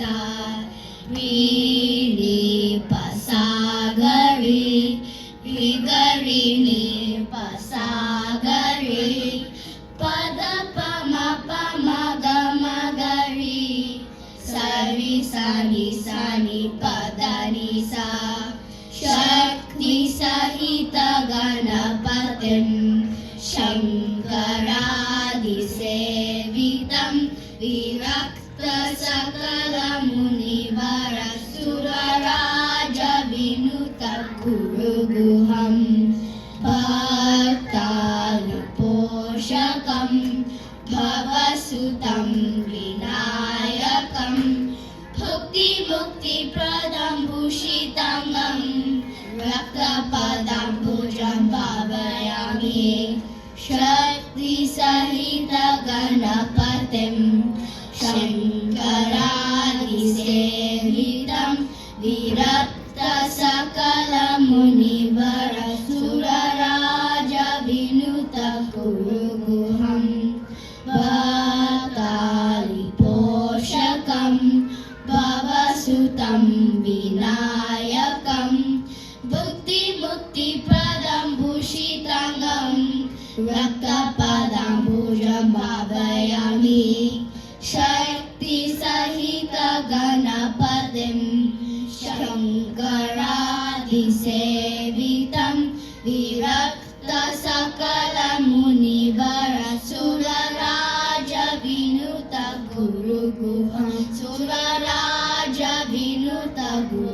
sa ri pa sa ga ri ga ri ni pa sa ga ri pa da pa ma ga ri sa ni pa da ni sa Shakti Sahita Ganapatim Shankaradi Sevitam Virakta Sakala Munivara Suraraja Vinuta Kuruguham Bhaktali Poshakam Bhavasutam Vinayakam Bhukti Mukti Pradam Bhushitangam Raktapadam Bhujam Bhavayami Shakti Sahita Ganapatim Shankaradi Sevitam Virakta Sakala Munivara Suraraja Vinuta Kuruguham Bhaktali Poshakam Bhavasutam Vinayakam Bhukti Mukti Pradam Bhushitangam Raktapadam Bhujam Bhavayami Shakti Sahita Ganapatim Shankaradi Sevitam Virakta Sakala Munivara Suraraja Vinuta Guruguham Suraraja Vinuta Guru